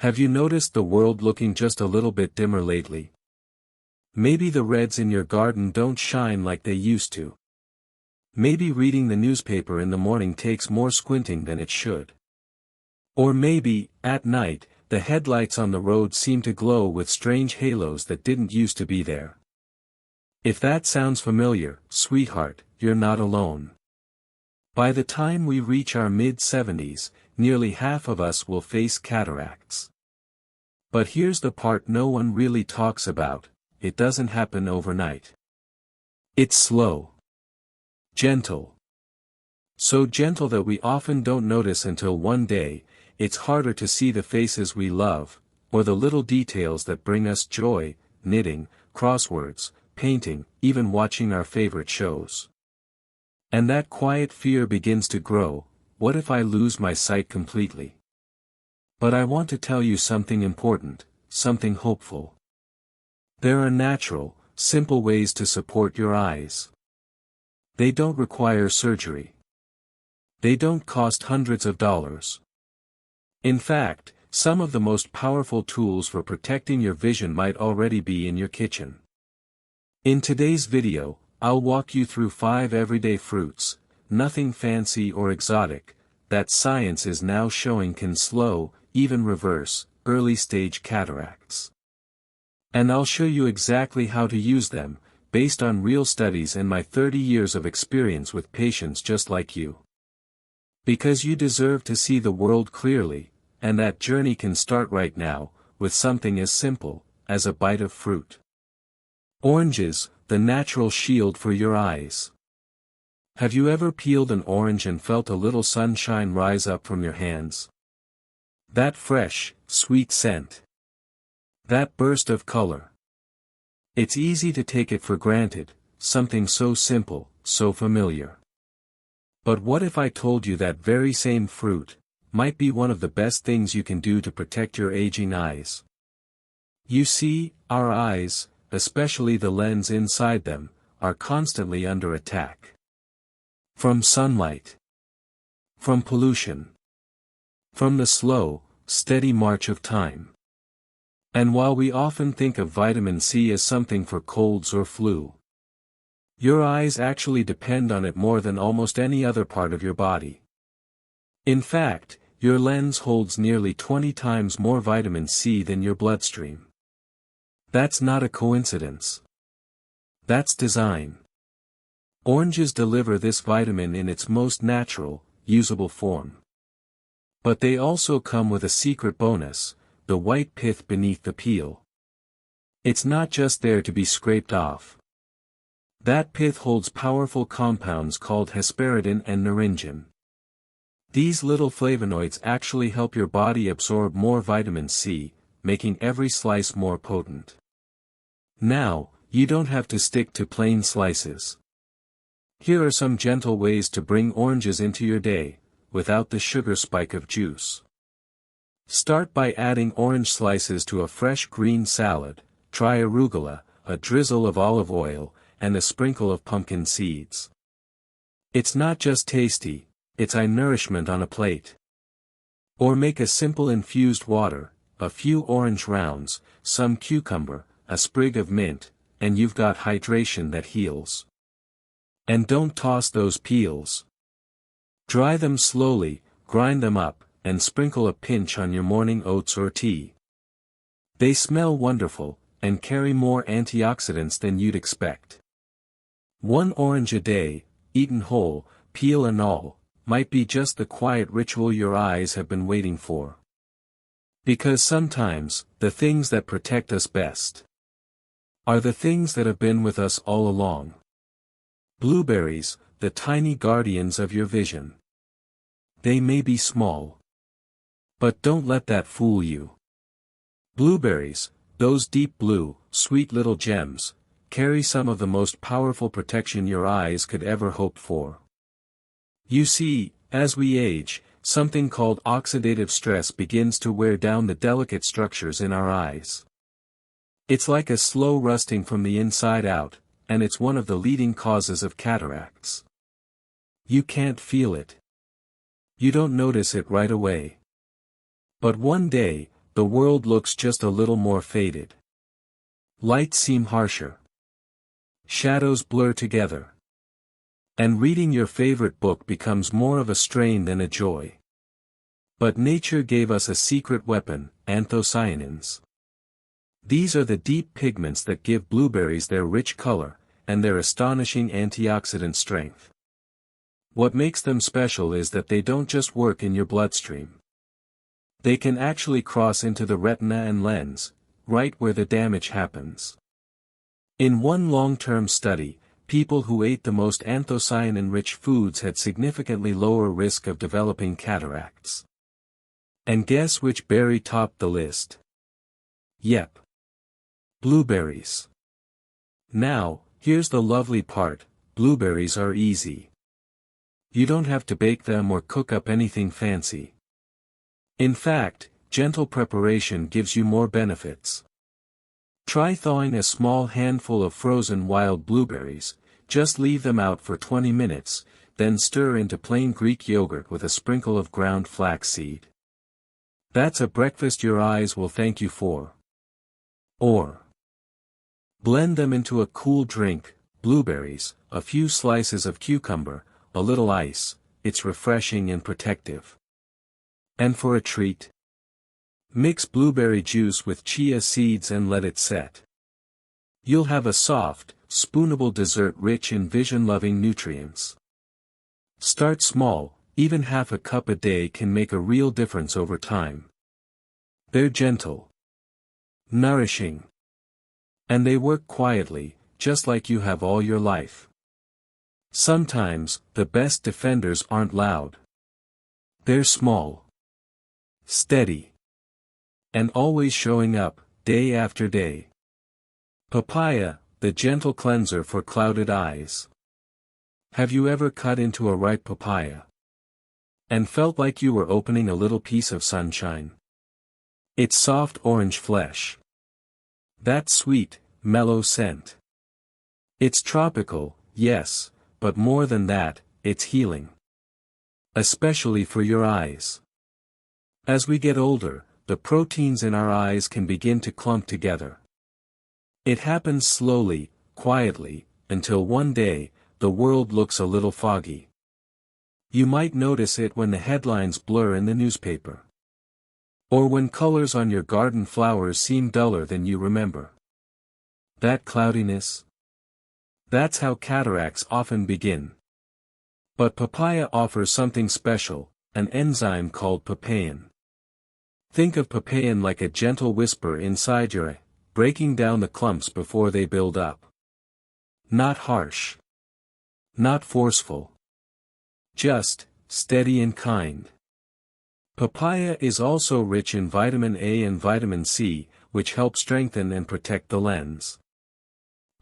Have you noticed the world looking just a little bit dimmer lately? Maybe the reds in your garden don't shine like they used to. Maybe reading the newspaper in the morning takes more squinting than it should. Or maybe, at night, the headlights on the road seem to glow with strange halos that didn't used to be there. If that sounds familiar, sweetheart, you're not alone. By the time we reach our mid-70s, nearly half of us will face cataracts. But here's the part no one really talks about: it doesn't happen overnight. It's slow. Gentle. So gentle that we often don't notice until one day, it's harder to see the faces we love, or the little details that bring us joy: knitting, crosswords, painting, even watching our favorite shows. And that quiet fear begins to grow: what if I lose my sight completely? But I want to tell you something important, something hopeful. There are natural, simple ways to support your eyes. They don't require surgery. They don't cost hundreds of dollars. In fact, some of the most powerful tools for protecting your vision might already be in your kitchen. In today's video, I'll walk you through 5 everyday fruits, nothing fancy or exotic, that science is now showing can slow, even reverse, early-stage cataracts. And I'll show you exactly how to use them, based on real studies and my 30 years of experience with patients just like you. Because you deserve to see the world clearly, and that journey can start right now, with something as simple as a bite of fruit. Oranges, the natural shield for your eyes. Have you ever peeled an orange and felt a little sunshine rise up from your hands? That fresh, sweet scent. That burst of color. It's easy to take it for granted, something so simple, so familiar. But what if I told you that very same fruit might be one of the best things you can do to protect your aging eyes? You see, our eyes, especially the lens inside them, are constantly under attack. From sunlight. From pollution. From the slow, steady march of time. And while we often think of vitamin C as something for colds or flu, your eyes actually depend on it more than almost any other part of your body. In fact, your lens holds nearly 20 times more vitamin C than your bloodstream. That's not a coincidence. That's design. Oranges deliver this vitamin in its most natural, usable form. But they also come with a secret bonus: the white pith beneath the peel. It's not just there to be scraped off. That pith holds powerful compounds called hesperidin and naringin. These little flavonoids actually help your body absorb more vitamin C, making every slice more potent. Now, you don't have to stick to plain slices. Here are some gentle ways to bring oranges into your day, without the sugar spike of juice. Start by adding orange slices to a fresh green salad. Try arugula, a drizzle of olive oil, and a sprinkle of pumpkin seeds. It's not just tasty, it's nourishment on a plate. Or make a simple infused water: a few orange rounds, some cucumber, a sprig of mint, and you've got hydration that heals. And don't toss those peels. Dry them slowly, grind them up, and sprinkle a pinch on your morning oats or tea. They smell wonderful, and carry more antioxidants than you'd expect. 1 orange a day, eaten whole, peel and all, might be just the quiet ritual your eyes have been waiting for. Because sometimes, the things that protect us best are the things that have been with us all along. Blueberries, the tiny guardians of your vision. They may be small. But don't let that fool you. Blueberries, those deep blue, sweet little gems, carry some of the most powerful protection your eyes could ever hope for. You see, as we age, something called oxidative stress begins to wear down the delicate structures in our eyes. It's like a slow rusting from the inside out, and it's one of the leading causes of cataracts. You can't feel it. You don't notice it right away. But one day, the world looks just a little more faded. Lights seem harsher. Shadows blur together. And reading your favorite book becomes more of a strain than a joy. But nature gave us a secret weapon, anthocyanins. These are the deep pigments that give blueberries their rich color, and their astonishing antioxidant strength. What makes them special is that they don't just work in your bloodstream. They can actually cross into the retina and lens, right where the damage happens. In one long-term study, people who ate the most anthocyanin-rich foods had significantly lower risk of developing cataracts. And guess which berry topped the list? Yep. Blueberries. Now, here's the lovely part, blueberries are easy. You don't have to bake them or cook up anything fancy. In fact, gentle preparation gives you more benefits. Try thawing a small handful of frozen wild blueberries, just leave them out for 20 minutes, then stir into plain Greek yogurt with a sprinkle of ground flaxseed. That's a breakfast your eyes will thank you for. Or blend them into a cool drink, blueberries, a few slices of cucumber, a little ice, it's refreshing and protective. And for a treat, mix blueberry juice with chia seeds and let it set. You'll have a soft, spoonable dessert rich in vision-loving nutrients. Start small, even half a cup a day can make a real difference over time. They're gentle, nourishing, and they work quietly, just like you have all your life. Sometimes, the best defenders aren't loud. They're small, steady, and always showing up, day after day. Papaya, the gentle cleanser for clouded eyes. Have you ever cut into a ripe papaya and felt like you were opening a little piece of sunshine? Its soft orange flesh. That sweet, mellow scent. It's tropical, yes, but more than that, it's healing. Especially for your eyes. As we get older, the proteins in our eyes can begin to clump together. It happens slowly, quietly, until one day, the world looks a little foggy. You might notice it when the headlines blur in the newspaper. Or when colors on your garden flowers seem duller than you remember. That cloudiness? That's how cataracts often begin. But papaya offers something special, an enzyme called papain. Think of papain like a gentle whisper inside your eye, breaking down the clumps before they build up. Not harsh. Not forceful. Just, steady and kind. Papaya is also rich in vitamin A and vitamin C, which help strengthen and protect the lens.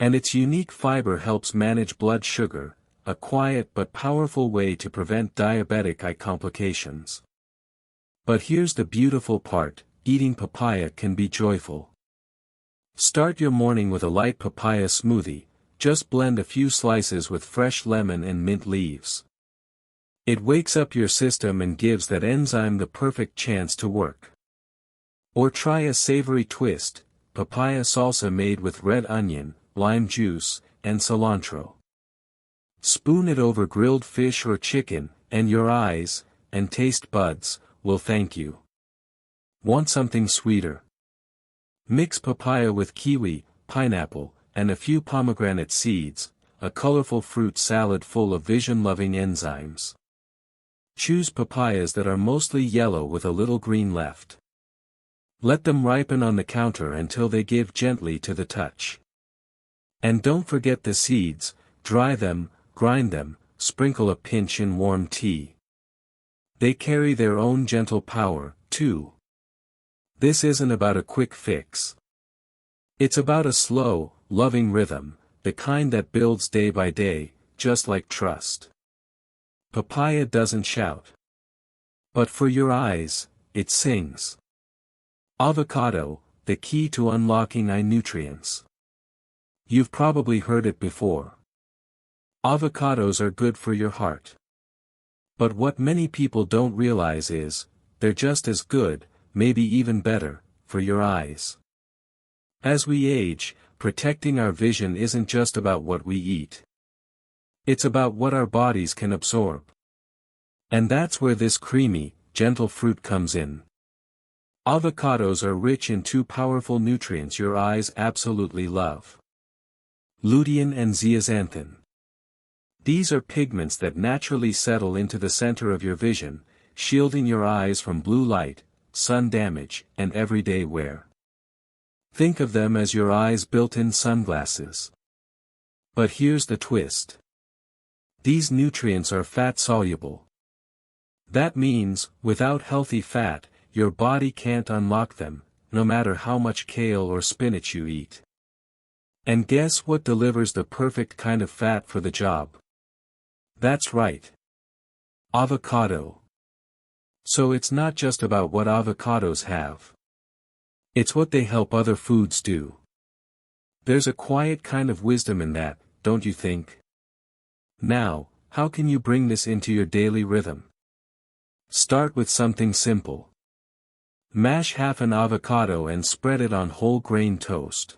And its unique fiber helps manage blood sugar, a quiet but powerful way to prevent diabetic eye complications. But here's the beautiful part, eating papaya can be joyful. Start your morning with a light papaya smoothie, just blend a few slices with fresh lemon and mint leaves. It wakes up your system and gives that enzyme the perfect chance to work. Or try a savory twist, papaya salsa made with red onion, lime juice, and cilantro. Spoon it over grilled fish or chicken, and your eyes, and taste buds, will thank you. Want something sweeter? Mix papaya with kiwi, pineapple, and a few pomegranate seeds, a colorful fruit salad full of vision-loving enzymes. Choose papayas that are mostly yellow with a little green left. Let them ripen on the counter until they give gently to the touch. And don't forget the seeds, dry them, grind them, sprinkle a pinch in warm tea. They carry their own gentle power, too. This isn't about a quick fix. It's about a slow, loving rhythm, the kind that builds day by day, just like trust. Papaya doesn't shout. But for your eyes, it sings. Avocado, the key to unlocking eye nutrients. You've probably heard it before. Avocados are good for your heart. But what many people don't realize is, they're just as good, maybe even better, for your eyes. As we age, protecting our vision isn't just about what we eat. It's about what our bodies can absorb. And that's where this creamy, gentle fruit comes in. Avocados are rich in two powerful nutrients your eyes absolutely love: lutein and zeaxanthin. These are pigments that naturally settle into the center of your vision, shielding your eyes from blue light, sun damage, and everyday wear. Think of them as your eyes' built-in sunglasses. But here's the twist. These nutrients are fat-soluble. That means, without healthy fat, your body can't unlock them, no matter how much kale or spinach you eat. And guess what delivers the perfect kind of fat for the job? That's right. Avocado. So it's not just about what avocados have. It's what they help other foods do. There's a quiet kind of wisdom in that, don't you think? Now, how can you bring this into your daily rhythm? Start with something simple. Mash half an avocado and spread it on whole grain toast.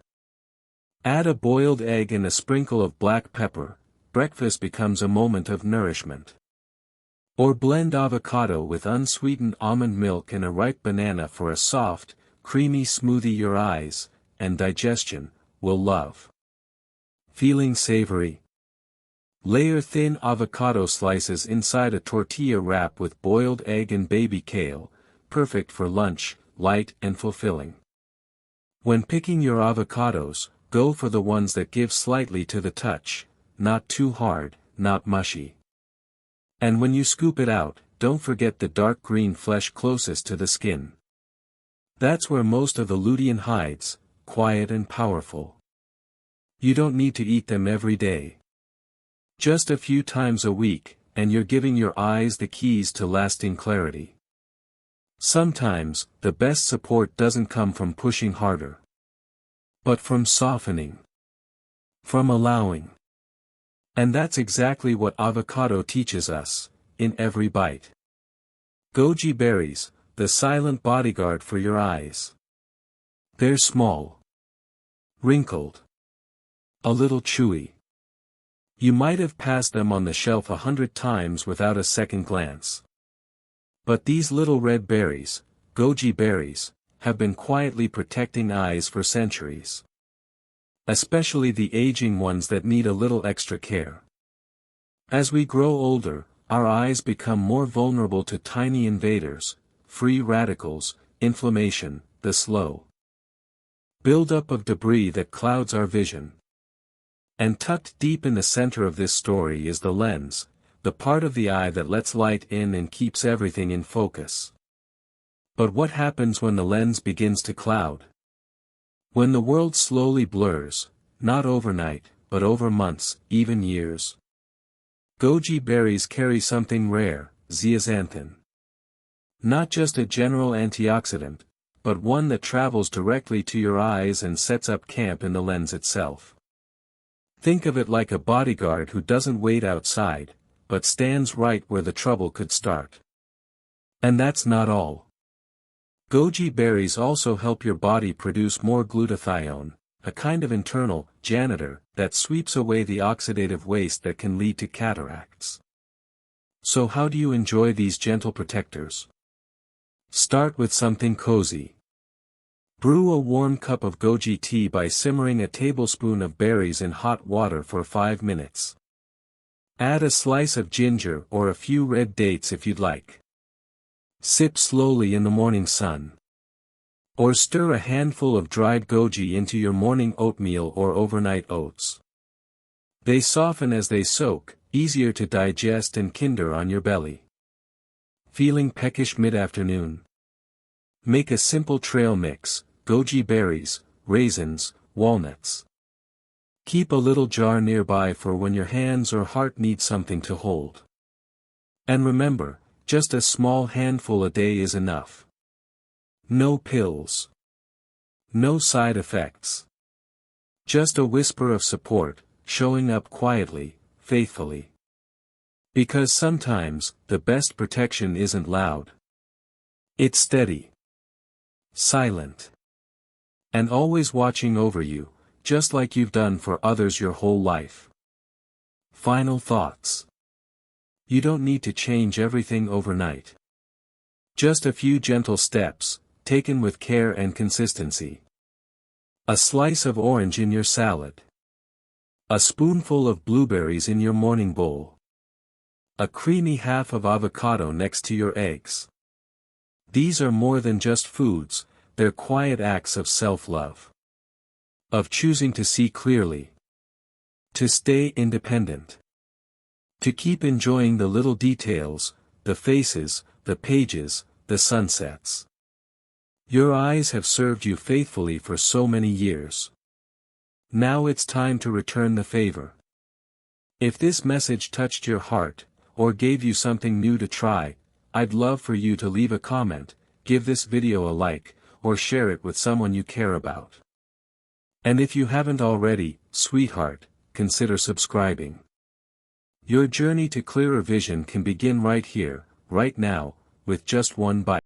Add a boiled egg and a sprinkle of black pepper. Breakfast becomes a moment of nourishment. Or blend avocado with unsweetened almond milk and a ripe banana for a soft, creamy smoothie your eyes, and digestion, will love. Feeling savory? Layer thin avocado slices inside a tortilla wrap with boiled egg and baby kale, perfect for lunch, light and fulfilling. When picking your avocados, go for the ones that give slightly to the touch, not too hard, not mushy. And when you scoop it out, don't forget the dark green flesh closest to the skin. That's where most of the lutein hides, quiet and powerful. You don't need to eat them every day. Just a few times a week, and you're giving your eyes the keys to lasting clarity. Sometimes, the best support doesn't come from pushing harder, but from softening. From allowing. And that's exactly what avocado teaches us, in every bite. Goji berries, the silent bodyguard for your eyes. They're small. Wrinkled. A little chewy. You might have passed them on the shelf 100 times without a second glance. But these little red berries, goji berries, have been quietly protecting eyes for centuries. Especially the aging ones that need a little extra care. As we grow older, our eyes become more vulnerable to tiny invaders, free radicals, inflammation, the slow buildup of debris that clouds our vision. And tucked deep in the center of this story is the lens, the part of the eye that lets light in and keeps everything in focus. But what happens when the lens begins to cloud? When the world slowly blurs, not overnight, but over months, even years. Goji berries carry something rare, zeaxanthin. Not just a general antioxidant, but one that travels directly to your eyes and sets up camp in the lens itself. Think of it like a bodyguard who doesn't wait outside, but stands right where the trouble could start. And that's not all. Goji berries also help your body produce more glutathione, a kind of internal janitor that sweeps away the oxidative waste that can lead to cataracts. So how do you enjoy these gentle protectors? Start with something cozy. Brew a warm cup of goji tea by simmering a tablespoon of berries in hot water for 5 minutes. Add a slice of ginger or a few red dates if you'd like. Sip slowly in the morning sun. Or stir a handful of dried goji into your morning oatmeal or overnight oats. They soften as they soak, easier to digest and kinder on your belly. Feeling peckish mid-afternoon? Make a simple trail mix: goji berries, raisins, walnuts. Keep a little jar nearby for when your hands or heart need something to hold. And remember, just a small handful a day is enough. No pills. No side effects. Just a whisper of support, showing up quietly, faithfully. Because sometimes, the best protection isn't loud. It's steady. silent, and always watching over you, just like you've done for others your whole life. Final thoughts. You don't need to change everything overnight. Just a few gentle steps, taken with care and consistency. A slice of orange in your salad. A spoonful of blueberries in your morning bowl. A creamy half of avocado next to your eggs. These are more than just foods, they're quiet acts of self-love. Of choosing to see clearly. To stay independent. To keep enjoying the little details, the faces, the pages, the sunsets. Your eyes have served you faithfully for so many years. Now it's time to return the favor. If this message touched your heart, or gave you something new to try, I'd love for you to leave a comment, give this video a like, or share it with someone you care about. And if you haven't already, sweetheart, consider subscribing. Your journey to clearer vision can begin right here, right now, with just one bite.